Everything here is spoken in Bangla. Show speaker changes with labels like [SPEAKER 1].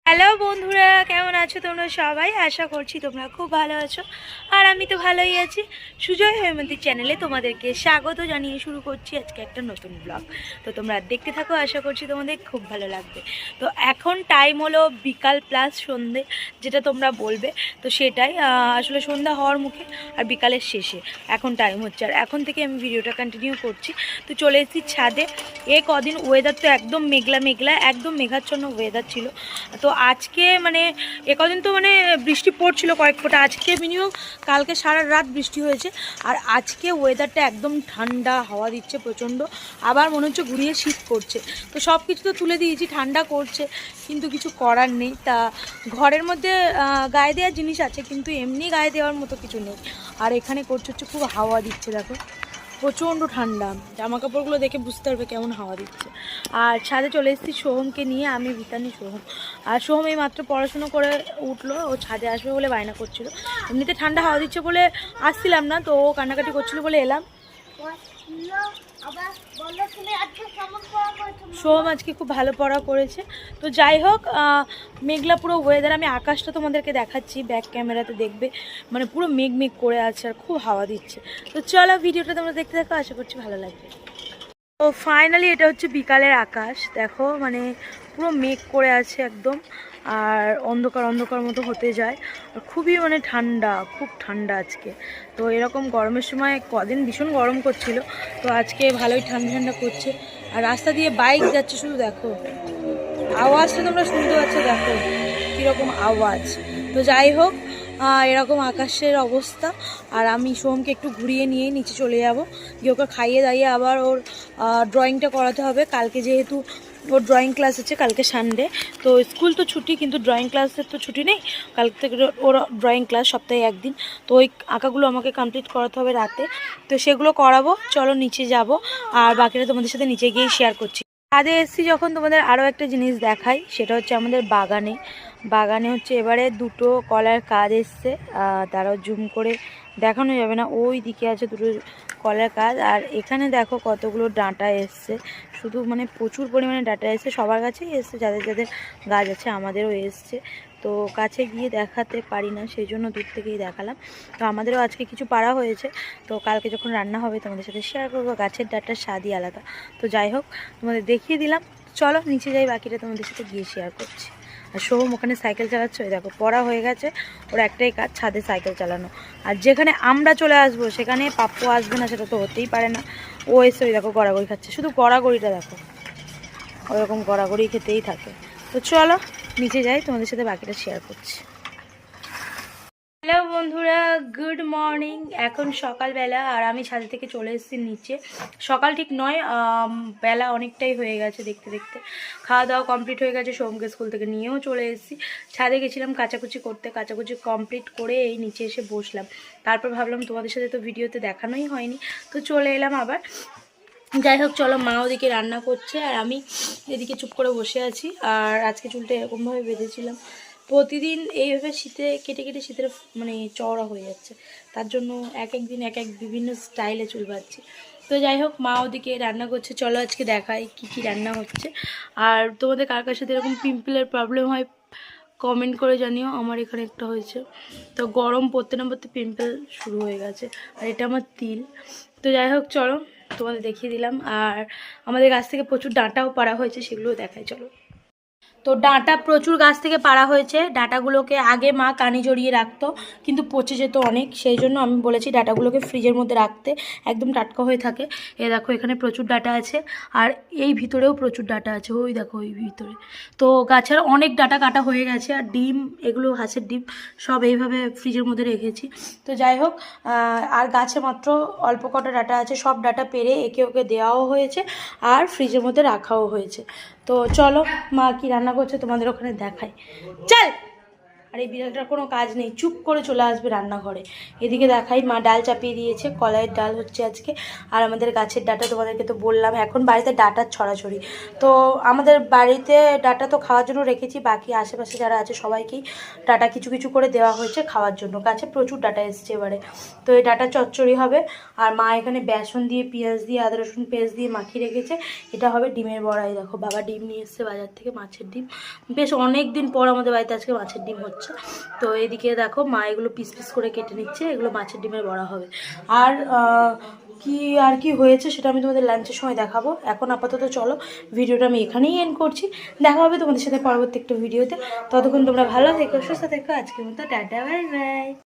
[SPEAKER 1] হ্যালো বন্ধুরা, কেমন আছো তোমরা সবাই? আশা করছি তোমরা খুব ভালো আছো আর আমি তো ভালোই আছি। সুজয় হৈমন্তীর চ্যানেলে তোমাদেরকে স্বাগত জানিয়ে শুরু করছি আজকে একটা নতুন ব্লগ। তো তোমরা দেখতে থাকো, আশা করছি তোমাদের খুব ভালো লাগবে। তো এখন টাইম হলো বিকাল প্লাস সন্ধে, যেটা তোমরা বলবে। তো সেটাই আসলে সন্ধ্যা হওয়ার মুখে আর বিকালের শেষে এখন টাইম হচ্ছে, আর এখন থেকে আমি ভিডিওটা কন্টিনিউ করছি। তো চলে এসেছি ছাদে। কদিন ওয়েদার তো একদম মেঘলা মেঘলা, একদম মেঘাচ্ছন্ন ওয়েদার ছিল। তো আজকে মানে কদিন তো মানে বৃষ্টি পড়ছিল কয়েক ফোঁটা, আজকে মিনিমাম কালকে সারা রাত বৃষ্টি হয়েছে। আর আজকে ওয়েদারটা একদম ঠান্ডা, হাওয়া দিচ্ছে প্রচণ্ড, আবার মনে হচ্ছে ঘুরিয়ে শীত করছে। তো সব কিছু তো তুলে দিয়েছি, ঠান্ডা করছে কিন্তু কিছু করার নেই। তা ঘরের মধ্যে গায়ে দেওয়ার জিনিস আছে, কিন্তু এমনি গায়ে দেওয়ার মতো কিছু নেই। আর এখানে করছে হচ্ছে খুব হাওয়া দিচ্ছে, দেখো প্রচণ্ড ঠান্ডা। জামা কাপড়গুলো দেখে বুঝতে পারবে কেমন হাওয়া দিচ্ছে। আর ছাদে চলে এসেছি সোহমকে নিয়ে, আমি ভিতানি সোহম। আর সোহম এই মাত্র পড়াশুনো করে উঠলো, ও ছাদে আসবে বলে বায়না করছিল। এমনিতে ঠান্ডা হাওয়া দিচ্ছে বলে আসছিলাম না, তো ও কান্নাকাটি করছিল বলে এলাম। সোহম আজকে খুব ভালো পড়া করেছে। তো যাই হোক, মেঘলা পুরো ওয়েদার। আমি আকাশটা তোমাদেরকে দেখাচ্ছি, ব্যাক ক্যামেরাতে দেখবে মানে পুরো মেঘ মেঘ করে আছে আর খুব হাওয়া দিচ্ছে। তো চলো ভিডিওটা তোমরা দেখতে থাকো, আশা করছি ভালো লাগবে। তো ফাইনালি এটা হচ্ছে বিকালের আকাশ, দেখো মানে পুরো মেঘ করে আছে একদম, আর অন্ধকার অন্ধকার মতো হতে যায়। আর খুবই মানে ঠান্ডা, খুব ঠান্ডা আজকে। তো এরকম গরমের সময় কদিন ভীষণ গরম করছিল, তো আজকে ভালোই ঠান্ডা ঠান্ডা করছে। আর রাস্তা দিয়ে বাইক যাচ্ছে, শুধু দেখো আওয়াজটা তোমরা শুনতে পাচ্ছ, দেখো কীরকম আওয়াজ। তো যাই হোক, এরকম আকাশের অবস্থা। আর আমি সোমকে একটু ঘুরিয়ে নিয়ে নিচে চলে যাব, গিয়ে ওকে খাইয়ে দাইয়ে আবার ওর ড্রয়িংটা করাতে হবে। কালকে যেহেতু ওর ড্রয়িং ক্লাস আছে, কালকে সানডে, তো স্কুল তো ছুটি কিন্তু ড্রয়িং ক্লাসের তো ছুটি নেই। কাল থেকে ওর ড্রয়িং ক্লাস সপ্তাহে একদিন। তো ওই আঁকাগুলো আমাকে কমপ্লিট করাতে হবে রাতে, তো সেগুলো করাবো। চলো নিচে যাব, আর বাকিটা তোমাদের সাথে নিচে গিয়ে শেয়ার করছি। ছাদে এসেছি যখন তোমাদের আরও একটা জিনিস দেখাই, সেটা হচ্ছে আমাদের বাগানে হচ্ছে এবারে দুটো কলার কাজ এসছে। তারাও জুম করে দেখানো যাবে না, ওই দিকে আছে দুটো কলার কাজ। আর এখানে দেখো কতগুলো ডাঁটা এসছে, শুধু মানে প্রচুর পরিমাণে ডাঁটা এসছে, সবার কাছেই এসছে যাদের যাদের গাছ আছে, আমাদেরও এসছে। তো কাছে গিয়ে দেখাতে পারি না, সেই জন্য দূর থেকেই দেখালাম। তো আমাদেরও আজকে কিছু পাড়া হয়েছে, তো কালকে যখন রান্না হবে তোমাদের সাথে শেয়ার করবো। গাছের ডাঁটার স্বাদই আলাদা। তো যাই হোক, তোমাদের দেখিয়ে দিলাম। চলো নিচে যাই, বাকিটা তোমাদের সাথে গিয়ে শেয়ার করছি। আর সোহম ওখানে সাইকেল চালাচ্ছে, ওই দেখো পড়া হয়ে গেছে, ওর একটাই কাজ ছাদে সাইকেল চালানো। আর যেখানে আমরা চলে আসবো সেখানে পাপ্পু আসবে না, সেটা তো হতেই পারে না। ও এসে ওই দেখো গড়াগড়ি খাচ্ছে, শুধু গড়াগড়িটা দেখো, ওরকম গড়াগড়ি খেতেই থাকে। তো চলো নিচে যাই, তোমাদের সাথে বাকিটা শেয়ার করছি। হ্যালো বন্ধুরা, গুড মর্নিং। এখন সকালবেলা, আর আমি ছাদে থেকে চলে এসেছি নিচে। সকাল ঠিক নয়, বেলা অনেকটাই হয়ে গেছে দেখতে দেখতে। খাওয়া দাওয়া কমপ্লিট হয়ে গেছে, সোমকে স্কুল থেকে নিয়েও চলে এসেছি। ছাদে গেছিলাম কাচাকুচি করতে, কাচাকুচি কমপ্লিট করে এই নিচে এসে বসলাম। তারপর ভাবলাম তোমাদের সাথে তো ভিডিওতে দেখানোই হয়নি, তো চলে এলাম আবার। যাই হোক চলো, মা ওদিকে রান্না করছে আর আমি এদিকে চুপ করে বসে আছি। আর আজকে চুলটা এরকমভাবে বেঁধেছিলাম, প্রতিদিন এইভাবে শীতে কেটে কেটে শীতের মানে চওড়া হয়ে যাচ্ছে, তার জন্য এক এক দিন এক এক বিভিন্ন স্টাইলে চুল বাঁধছি। তো যাই হোক, মা ওদিকে রান্না করছে, চলো আজকে দেখাই কি কি রান্না হচ্ছে। আর তোমাদের কার কার সাথে এরকম পিম্পলের প্রবলেম হয় কমেন্ট করে জানিও, আমার এখানে একটা হয়েছে। তো গরম পড়তে না পড়তে পিম্পল শুরু হয়ে গেছে, আর এটা আমার তিল। তো যাই হোক চলো, তোমাদের দেখিয়ে দিলাম। আর আমাদের গাছ থেকে প্রচুর ডাঁটাও পাড়া হয়েছে, সেগুলোও দেখাই চলো। তো ডাঁটা প্রচুর গাছ থেকে পাড়া হয়েছে। ডাঁটাগুলোকে আগে মা কানি জড়িয়ে রাখতো, কিন্তু পচে যেত অনেক, সেই জন্য আমি বলেছি ডাঁটাগুলোকে ফ্রিজের মধ্যে রাখতে, একদম টাটকা হয়ে থাকে। এ দেখো এখানে প্রচুর ডাঁটা আছে, আর এই ভিতরেও প্রচুর ডাঁটা আছে, ওই দেখো ওই ভিতরে। তো গাছের অনেক ডাঁটা কাটা হয়ে গেছে, আর ডিম, এগুলো হাঁসের ডিম, সব এইভাবে ফ্রিজের মধ্যে রেখেছি। তো যাই হোক, আর গাছে মাত্র অল্প কটা ডাঁটা আছে, সব ডাঁটা পেরে একে ওকে দেওয়াও হয়েছে, আর ফ্রিজের মধ্যে রাখাও হয়েছে। তো চলো মা কি রান্না করছে তোমাদের ওখানে দেখাই, চল। আর এই বিড়ালটার কোনো কাজ নেই, চুপ করে চলে আসবে রান্নাঘরে। এদিকে দেখাই, মা ডাল চাপিয়ে দিয়েছে, কলাইয়ের ডাল হচ্ছে আজকে। আর আমাদের গাছের ডাটা তোমাদেরকে তো বললাম, এখন বাড়িতে ডাটার ছড়াছড়ি। তো আমাদের বাড়িতে ডাটা তো খাওয়ার জন্য রেখেছি, বাকি আশেপাশে যারা আছে সবাইকেই ডাটা কিছু কিছু করে দেওয়া হয়েছে খাওয়ার জন্য। গাছে প্রচুর ডাটা এসছে এবারে। তো এই ডাটা চচ্চড়ি হবে। আর মা এখানে বেসন দিয়ে, পেঁয়াজ দিয়ে, আদা রসুন পেস্ট দিয়ে মাখিয়ে রেখেছে। এটা হবে ডিমের বড়াই। দেখো বাবা ডিম নিয়ে এসছে বাজার থেকে, মাছের ডিম। বেশ অনেক দিন পর আমাদের বাড়িতে আজকে মাছের ডিম হচ্ছে। তো এদিকে দেখো মা এগুলো পিস পিস করে কেটে নিচ্ছে, এগুলো মাছের ডিমের বড়া হবে। আর কি হয়েছে সেটা আমি তোমাদের লাঞ্চের সময় দেখাবো। এখন আপাতত চলো, ভিডিওটা আমি এখানেই এন্ড করছি। দেখা হবে তোমাদের সাথে পরবর্তী একটা ভিডিওতে। ততক্ষণ তোমরা ভালো থেকো, সুস্থ থেকো। আজকের মতো টাটা, বাই বাই।